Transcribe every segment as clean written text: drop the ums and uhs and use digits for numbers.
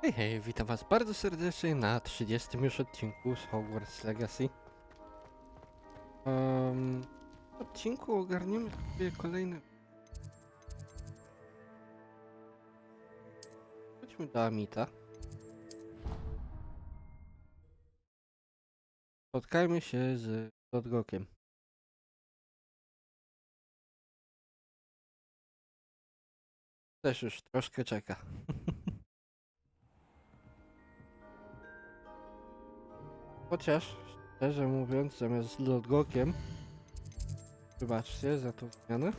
Hej, hej, witam was bardzo serdecznie na 30. już odcinku z Hogwarts Legacy. W odcinku ogarniemy sobie kolejne... Chodźmy do Amita. Spotkajmy się z Lodgokiem. Też już troszkę czeka. Chociaż, szczerze mówiąc, zamiast z Lodgokiem, wybaczcie za tą zmianę,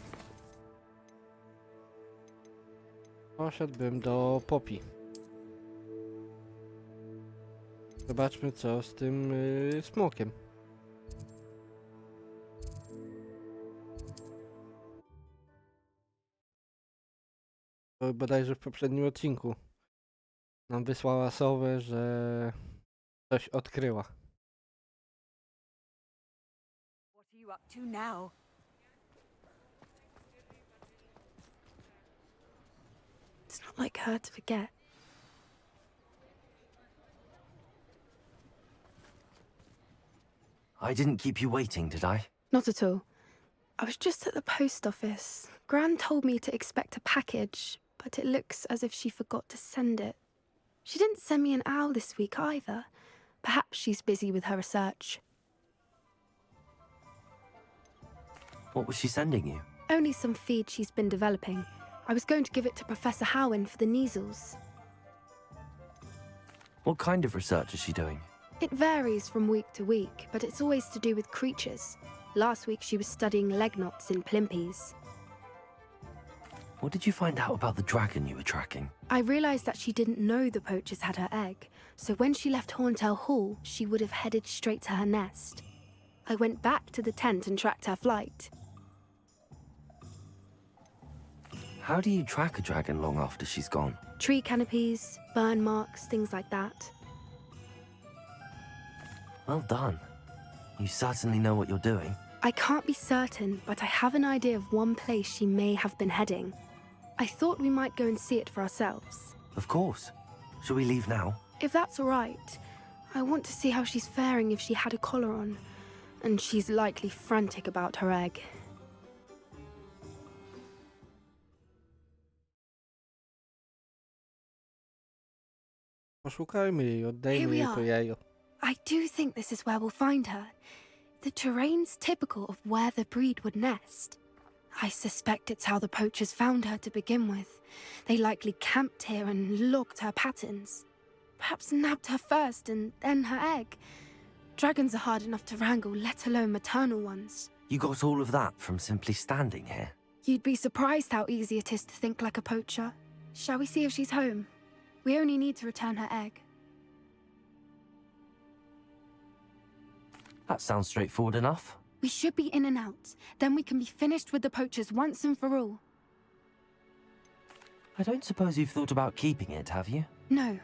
poszedłbym do Poppy. Zobaczmy, co z tym smokiem. To bodajże w poprzednim odcinku nam wysłała sowę, że coś odkryła. What are you up to now? It's not like her to forget. I didn't keep you waiting, did I? Not at all. I was just at the post office. Gran told me to expect a package, but it looks as if she forgot to send it. She didn't send me an owl this week either. Perhaps she's busy with her research. What was she sending you? Only some feed she's been developing. I was going to give it to Professor Howen for the measles. What kind of research is she doing? It varies from week to week, but it's always to do with creatures. Last week she was studying leg knots in plimpies. What did you find out about the dragon you were tracking? I realized that she didn't know the poachers had her egg, so when she left Horntail Hall, she would have headed straight to her nest. I went back to the tent and tracked her flight. How do you track a dragon long after she's gone? Tree canopies, burn marks, things like that. Well done. You certainly know what you're doing. I can't be certain, but I have an idea of one place she may have been heading. I thought we might go and see it for ourselves. Of course. Shall we leave now? If that's all right, I want to see how she's faring if she had a collar on. And she's likely frantic about her egg. Poszukajmy jej, Here oddajmy we jej to are. jajo. I do think this is where we'll find her. The terrain's typical of where the breed would nest. I suspect it's how the poachers found her to begin with. They likely camped here and logged her patterns. Perhaps nabbed her first and then her egg. Dragons are hard enough to wrangle, let alone maternal ones. You got all of that from simply standing here. You'd be surprised how easy it is to think like a poacher. Shall we see if she's home? We only need to return her egg. That sounds straightforward enough. We should be in and out. Then we can be finished with the poachers once and for all. I don't suppose you've thought about keeping it, have you? No,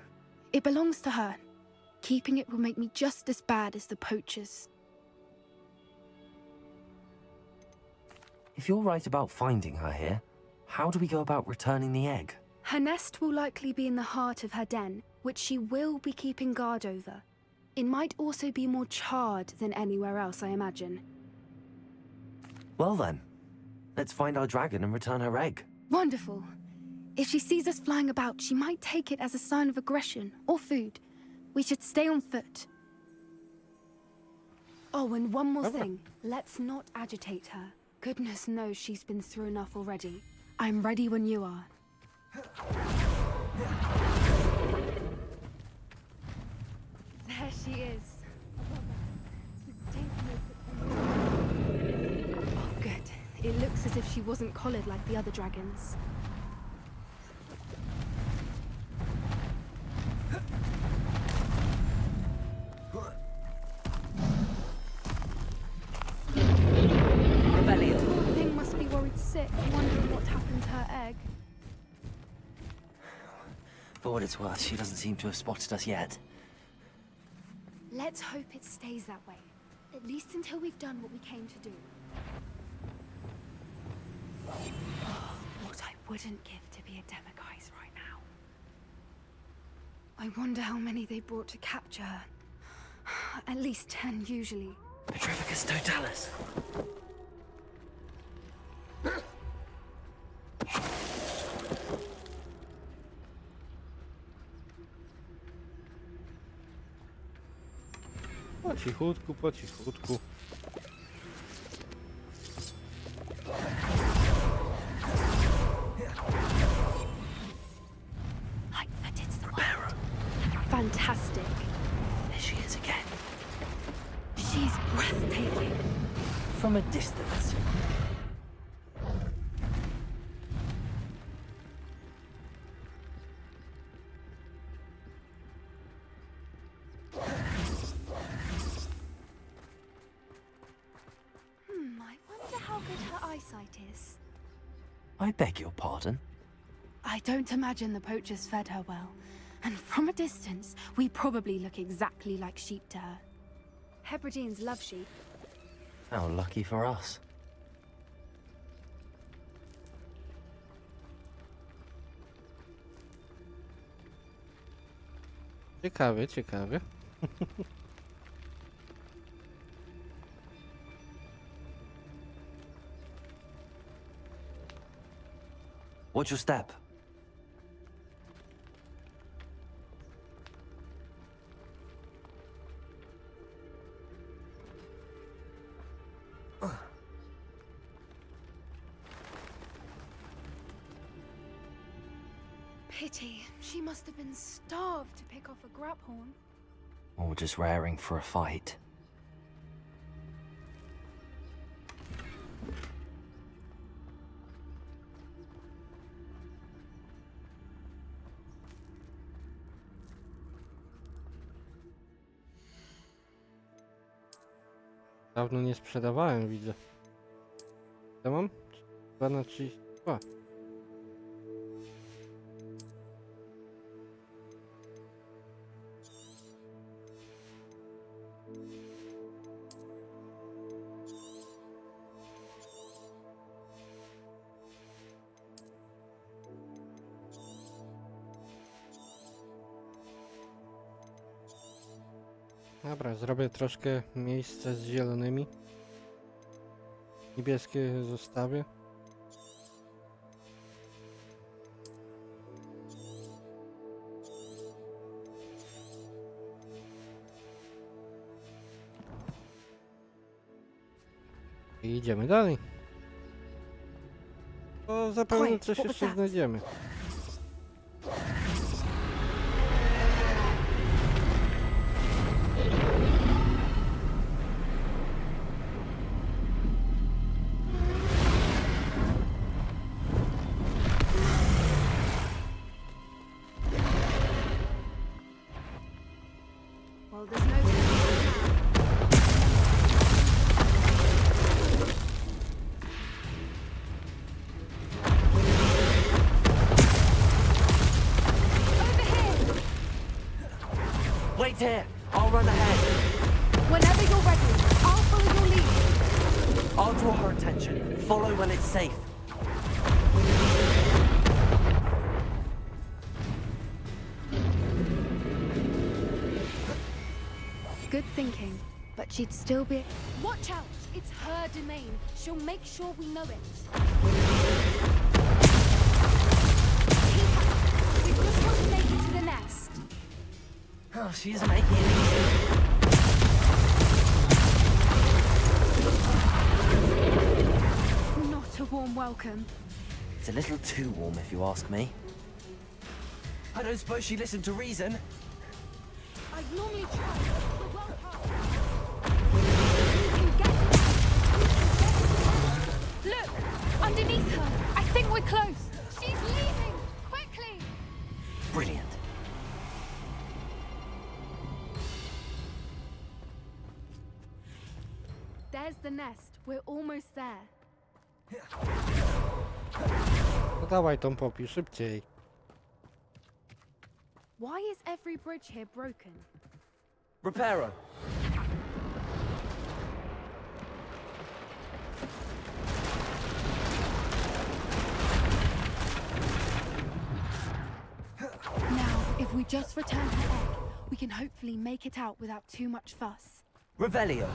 it belongs to her. Keeping it will make me just as bad as the poachers. If you're right about finding her here, how do we go about returning the egg? Her nest will likely be in the heart of her den, which she will be keeping guard over. It might also be more charred than anywhere else, I imagine. Well then, let's find our dragon and return her egg. Wonderful. If she sees us flying about, she might take it as a sign of aggression or food. We should stay on foot. Oh, and one more thing. Let's not agitate her. Goodness knows she's been through enough already. I'm ready when you are. There she is. Oh, good. It looks as if she wasn't collared like the other dragons. Rebellion. Poor thing must be worried sick, wondering what happened to her egg. For what it's worth, she doesn't seem to have spotted us yet. Let's hope it stays that way. At least until we've done what we came to do. What I wouldn't give to be a demiguise right now. I wonder how many they brought to capture her. At least 10 usually. Petrificus totalis. Po cichutku, po cichutku. I bet it's the word. Fantastic. There she is again. She's breathtaking. From a distance. I wonder how good her eyesight is. I beg your pardon? I don't imagine the poachers fed her well. And from a distance, we probably look exactly like sheep to her. Hebrideans love sheep. How lucky for us. Ciekawie, ciekawie. Watch your step. Pity. She must have been starved to pick off a grabhorn. Or just raring for a fight. Dawno nie sprzedawałem, widzę. Co mam? 2 na 32. Dobra, zrobię troszkę miejsce z zielonymi. Niebieskie zostawię. I idziemy dalej. To zapewne Quiet, coś what was jeszcze that? znajdziemy. Well, there's no... Over here! Wait here! I'll run ahead. Whenever you're ready, I'll follow your lead. I'll draw her attention. Follow when it's safe. Good thinking, but she'd still be... Watch out! It's her domain. She'll make sure we know it. Keep up. We just want to make it to the nest. Oh, she's making it easy. Not a warm welcome. It's a little too warm, if you ask me. I don't suppose she listened to reason. I'd normally try, but we're well past. You can get her. Look! Underneath her! I think we're close! She's leaving! Quickly! Brilliant. There's the nest. We're almost there. No dawaj tą popi, szybciej. Why is every bridge here broken? Reparo. Now, if If we just return her egg, we can hopefully make it out without too much fuss. Revelio.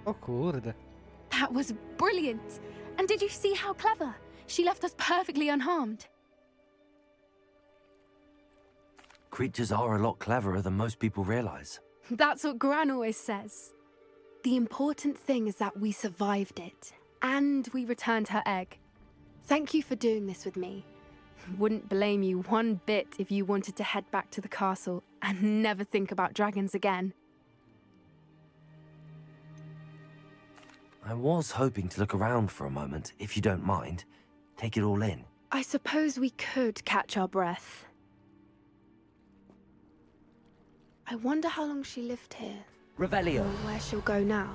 O kurde. That was brilliant! And did you see how clever? She left us perfectly unharmed. Creatures are a lot cleverer than most people realize. That's what Gran always says. The important thing is that we survived it, and we returned her egg. Thank you for doing this with me. Wouldn't blame you one bit if you wanted to head back to the castle and never think about dragons again. I was hoping to look around for a moment, if you don't mind. Take it all in. I suppose we could catch our breath. I wonder how long she lived here, Revelio. or where she'll go now.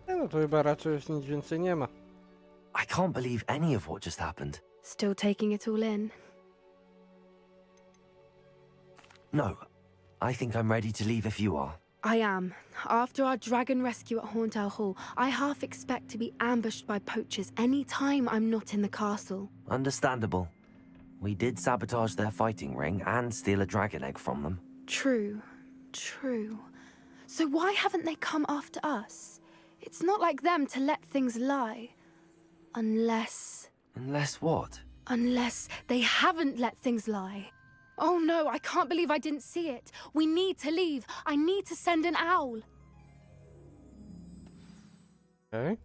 No to chyba raczej już nic więcej nie ma. I can't believe any of what just happened. Still taking it all in. No, I think I'm ready to leave if you are. I am. After our dragon rescue at Hauntow Hall, I half expect to be ambushed by poachers any time I'm not in the castle. Understandable. We did sabotage their fighting ring and steal a dragon egg from them. True. True. So why haven't they come after us? It's not like them to let things lie. Unless What? Unless they haven't let things lie. Oh no, I can't believe I didn't see it. We need to leave. I need to send an owl. Okej.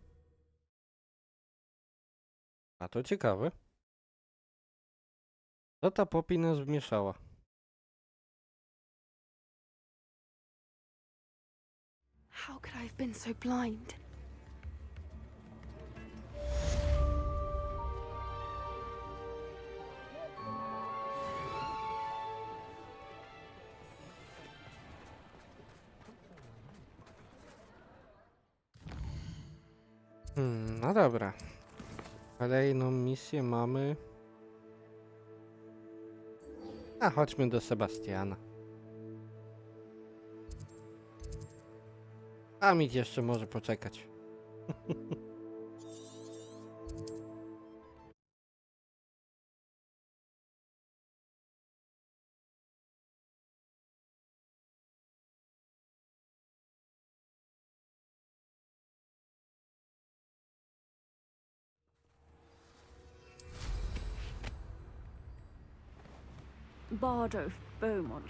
A to ciekawe. Co ta Poppy nas wmieszała? How could I have been so blind? No dobra. Kolejną misję mamy. A chodźmy do Sebastiana. A mit jeszcze może poczekać. Bardo Beaumont.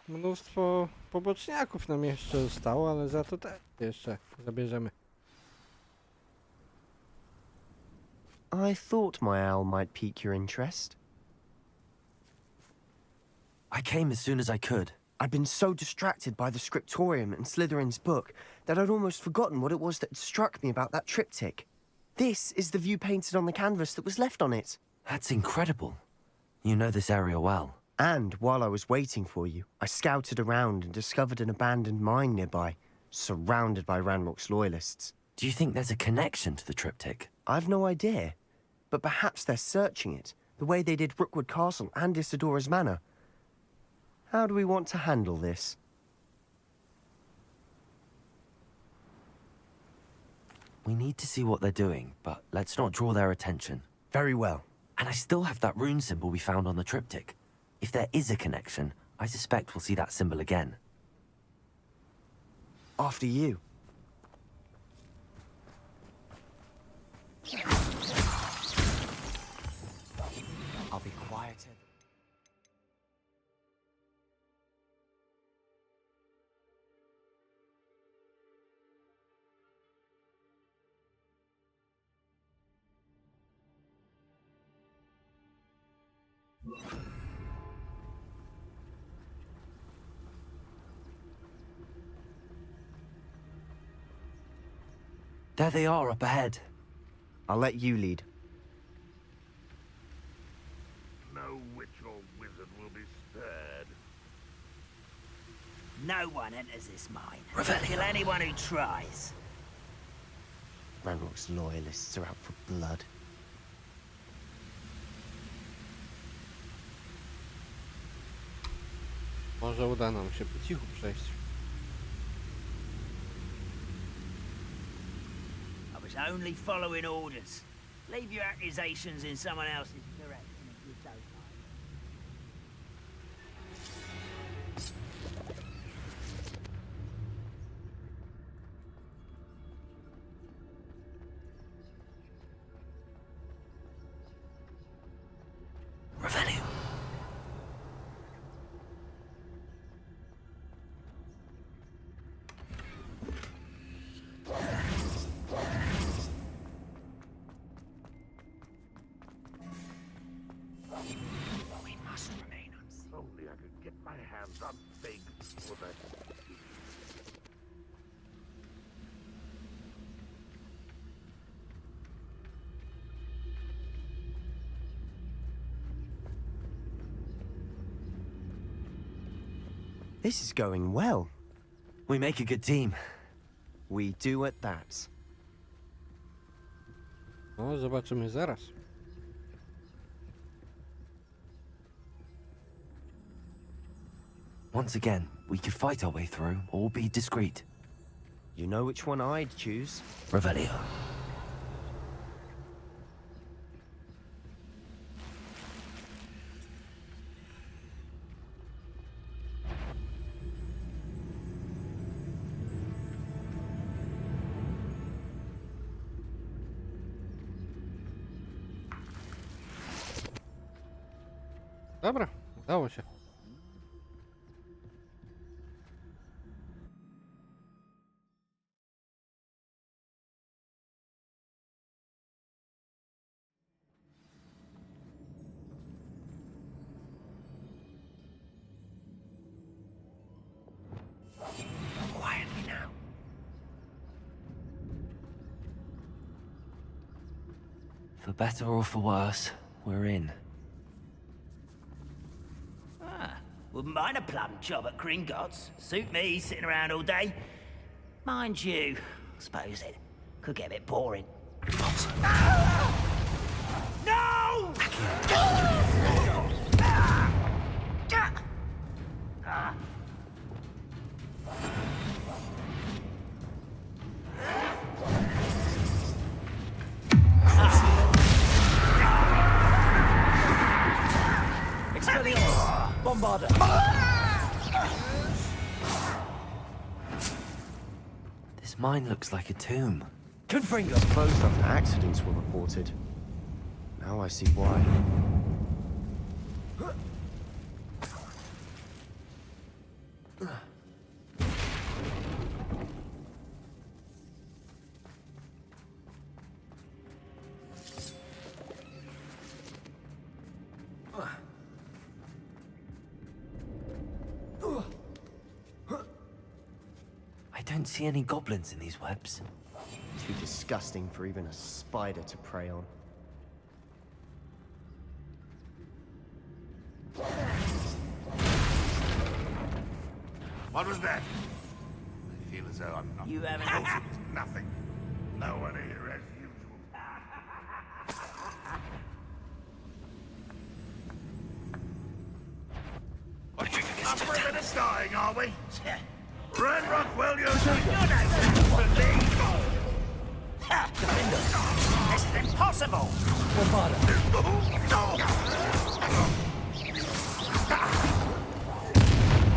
Mnóstwo poboczniaków nam jeszcze zostało, ale za to też jeszcze zabierzemy. I thought my owl might pique your interest. I came as soon as I could. I'd been so distracted by the scriptorium and Slytherin's book that I'd almost forgotten what it was that had struck me about that triptych. This is the view painted on the canvas that was left on it. That's incredible. You know this area well. And while I was waiting for you, I scouted around and discovered an abandoned mine nearby, surrounded by Ranrock's loyalists. Do you think there's a connection to the triptych? I've no idea, but perhaps they're searching it, the way they did Rookwood Castle and Isidora's Manor. How do we want to handle this? We need to see what they're doing, but let's not draw their attention. Very well. And I still have that rune symbol we found on the triptych. If there is a connection, I suspect we'll see that symbol again. After you. quieter. There they are up ahead. I'll let you lead. No witch or wizard will be spared. No one enters this mine. Revelio. Kill anyone who tries. Ranrock's loyalists are out for blood. Może uda nam się po cichu przejść. I was only following orders. Leave your accusations in someone else's direction if you don't mind. Revelio. We must remain Only I could get my hands on big for that. This is going well. We make a good team. We do at that. No, zobaczymy zaraz. Once again, we could fight our way through or be discreet. You know which one I'd choose. Revelio. Dobra, udało się. Quietly now. For better or for worse, we're in. Wouldn't mind a plum job at Gringotts. Suit me, sitting around all day. Mind you, I suppose it could get a bit boring. No! Expelliarmus! Bombarda! This mine looks like a tomb. Confringo! Closed after accidents were reported. Now I see why. I don't see any goblins in these webs. Too disgusting for even a spider to prey on. What was that? I feel as though I'm not. You haven't- It's nothing. No one here as usual. Not for a minute dying, are we? Ranrock, will you? This is impossible!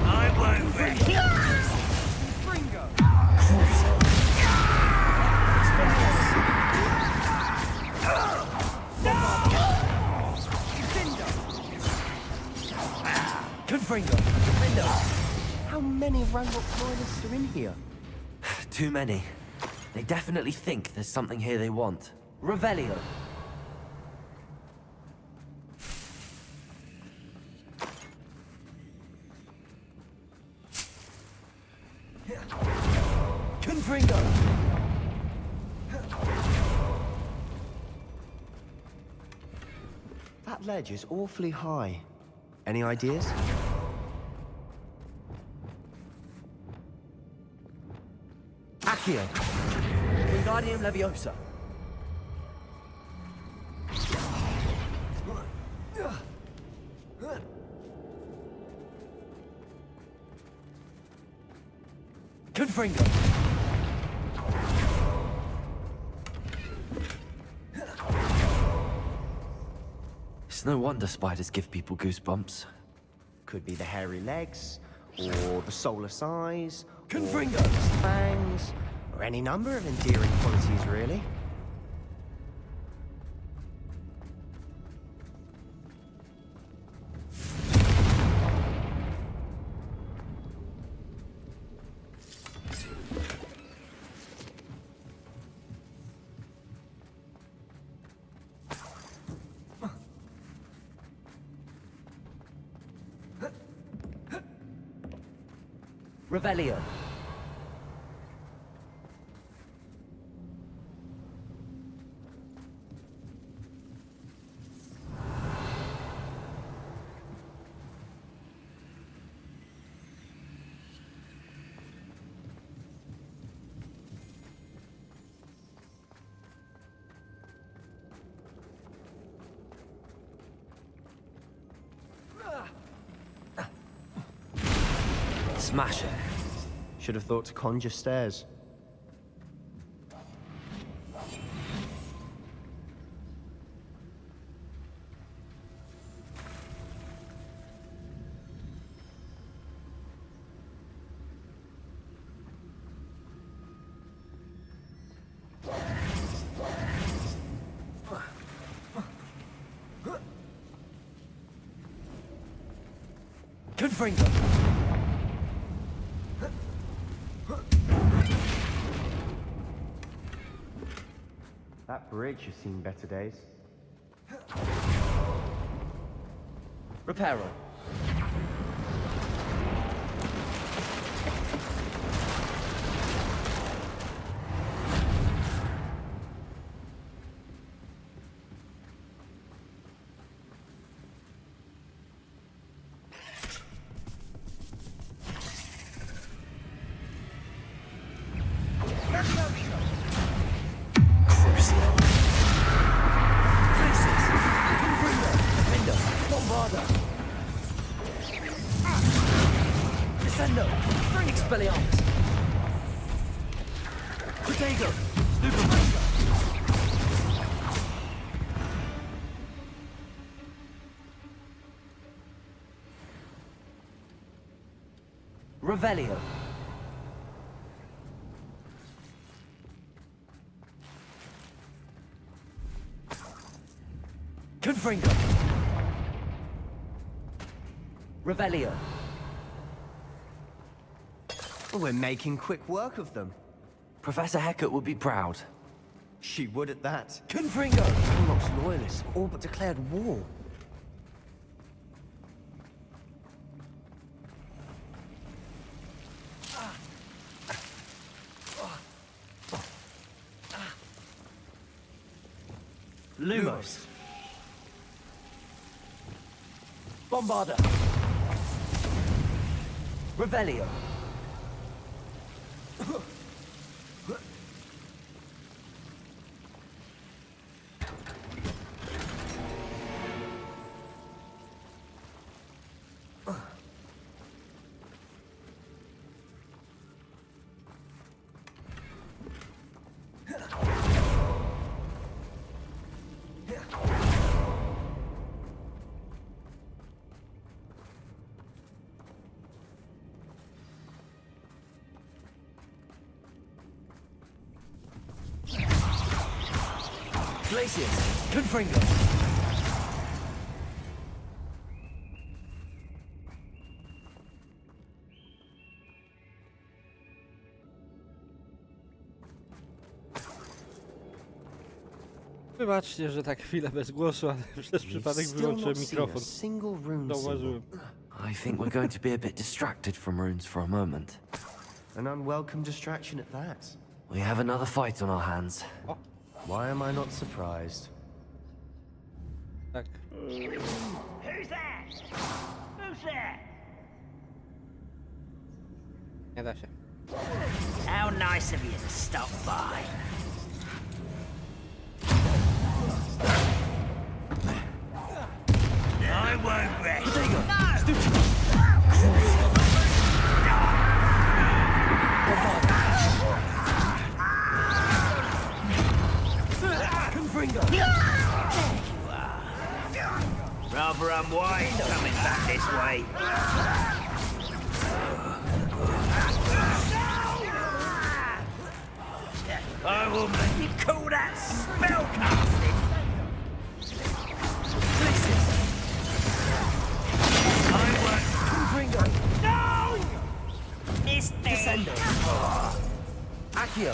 I won't be. many of Ranrock's loyalists are in here? Too many. They definitely think there's something here they want. Revelio. Confringo. That ledge is awfully high. Any ideas? Accio. Wingardium Leviosa. Confringo. It's no wonder spiders give people goosebumps. Could be the hairy legs, or the soulless eyes, or Confringo. the fangs, or any number of endearing qualities, really. Revelio. Smash it. Should have thought to conjure stairs. Confringo. That bridge has seen better days. Reparo. Expelliarmus. Potato. Stupefactor. Revelio. Confringo. Revelio. Well, we're making quick work of them. Professor Hecat would be proud. She would at that. Confringo. Ranrock's loyalists have all but declared war. Lumos. Bombarda. Revelio. Glacius. Confringo. Wybaczcie, że tak chwilę bez głosu, ale przez We've przypadek still wyłączyłem not seen mikrofon. a single rune Zauważyłem. symbol. I think we're going to be a bit distracted from runes for a moment. An unwelcome distraction at that. We have another fight on our hands. Why am I not surprised? Tak. Who's there? Who's there? Nie da się. How nice of you to stop by. I won't rest. Rather unwise coming back this way. I will make you call that spellcasting. I won't. No! Missed me. Accio!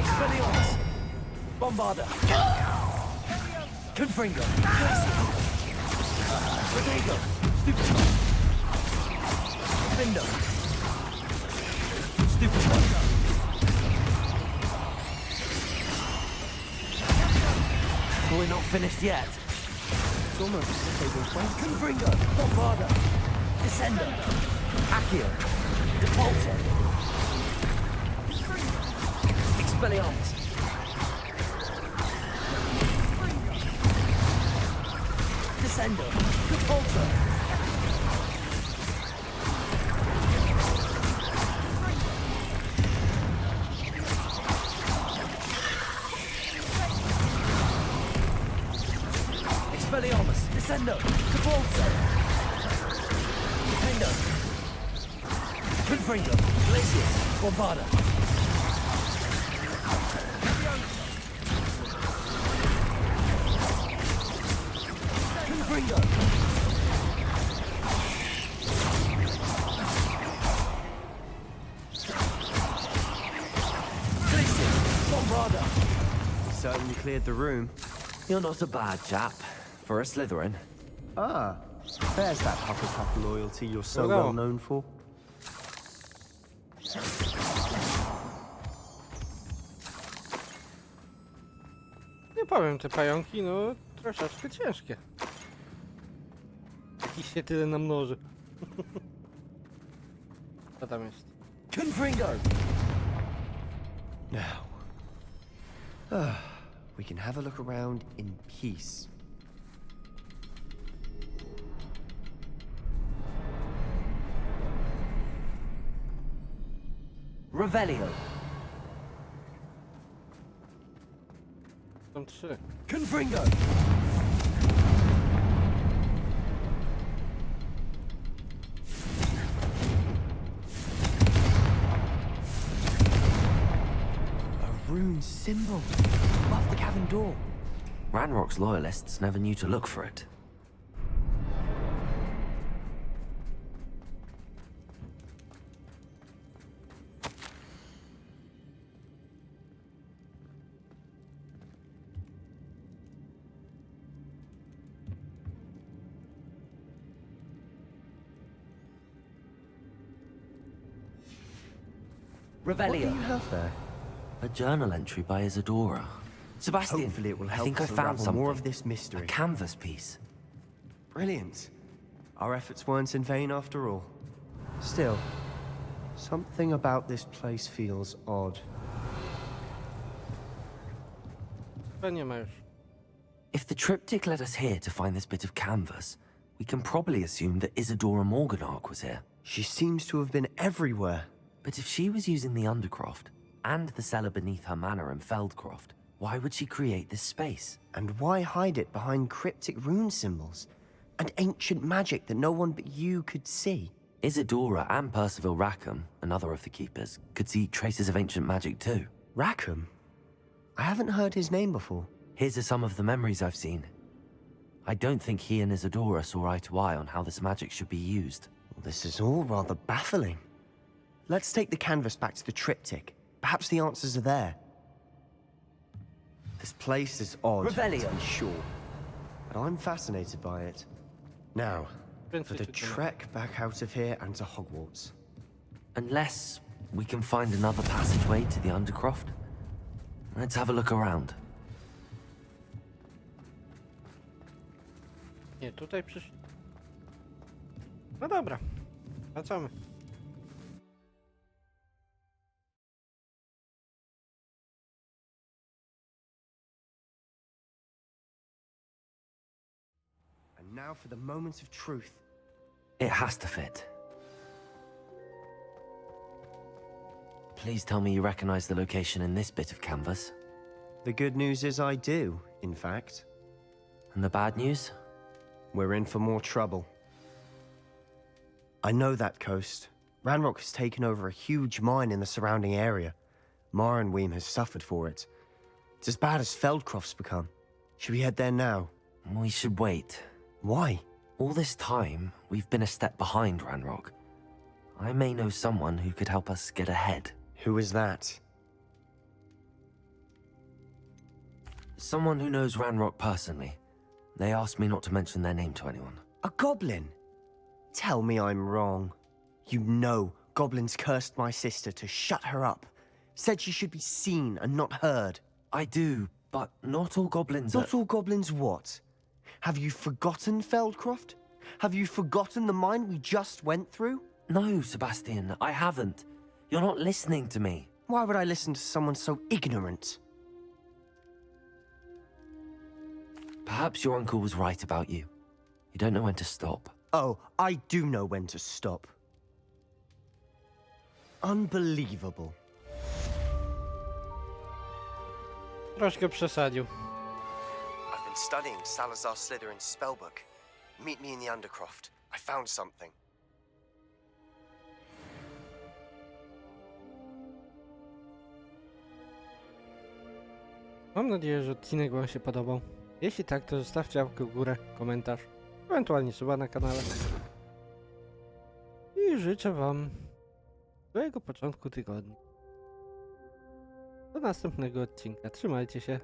Expelliarmus! Bombarda! Confringo! Rodrigo! Stupid! Bindo! Stupid! We're not finished yet. It's almost as if they've been waiting. Confringo! Bombarda! Descendo! Accio! Depulso! Expelliarmus! Descendo! Depulso! Expelliarmus! Descendo! Depulso! Pendo! Confringo! Glacius! Bombarda! Confringo! Glacius! Bombarda! Certainly cleared the room. You're not a bad chap. For a Slytherin. Ah, there's that Hufflepuff loyalty you're so Hello. well known for. Nie powiem, te pająki, no troszeczkę ciężkie. Jakiś się tyle namnoży. Co tam jest? Confringo! Now, we can have a look around in peace. Revelio! Są 3. Confringo! A rune symbol above the cavern door. Ranrock's loyalists never knew to look for it. What do you have there? A journal entry by Isidora. Sebastian, Hopefully it will I help think I us found unravel something. more of this A mystery. canvas piece. Brilliant. Our efforts weren't in vain after all. Still, something about this place feels odd. Chyba nie ma już. If the triptych led us here to find this bit of canvas, we can probably assume that Isidora Morganach was here. She seems to have been everywhere. But if she was using the Undercroft, and the cellar beneath her manor in Feldcroft, why would she create this space? And why hide it behind cryptic rune symbols? And ancient magic that no one but you could see? Isidora and Percival Rackham, another of the keepers, could see traces of ancient magic too. Rackham? I haven't heard his name before. Here are some of the memories I've seen. I don't think he and Isidora saw eye to eye on how this magic should be used. Well, this is all rather baffling. Let's take the canvas back to the triptych. Perhaps the answers are there. This place is odd, to Revelio. be sure. But I'm fascinated by it. Now, for the trek back out of here and to Hogwarts. Unless we can find another passageway to the Undercroft. Let's have a look around. Nie, tutaj przyszli. No dobra, wracamy. And now for the moment of truth. It has to fit. Please tell me you recognize the location in this bit of canvas. The good news is I do, in fact. And the bad news? We're in for more trouble. I know that coast. Ranrock has taken over a huge mine in the surrounding area. Marrenweem has suffered for it. It's as bad as Feldcroft's become. Should we head there now? We should wait. Why? All this time, we've been a step behind Ranrock. I may know someone who could help us get ahead. Who is that? Someone who knows Ranrock personally. They asked me not to mention their name to anyone. A goblin? Tell me I'm wrong. You know goblins cursed my sister to shut her up. Said she should be seen and not heard. I do, but not all goblins are... Not all goblins what? Have you forgotten Feldcroft? Have you forgotten the mine we just went through? No, Sebastian, I haven't. You're not listening to me. Why would I listen to someone so ignorant? Perhaps your uncle was right about you. You don't know when to stop. Oh, I do know when to stop. Unbelievable. Troszkę przesadził. I've been studying Salazar Slytherin's spellbook. Meet me in the Undercroft. I found something. Mam nadzieję, że odcinek wam się podobał. Jeśli tak, to zostawcie łapkę w górę, komentarz, ewentualnie suba na kanale. I życzę wam miłego początku tygodnia. Do następnego odcinka. Trzymajcie się.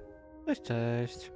Cześć, cześć.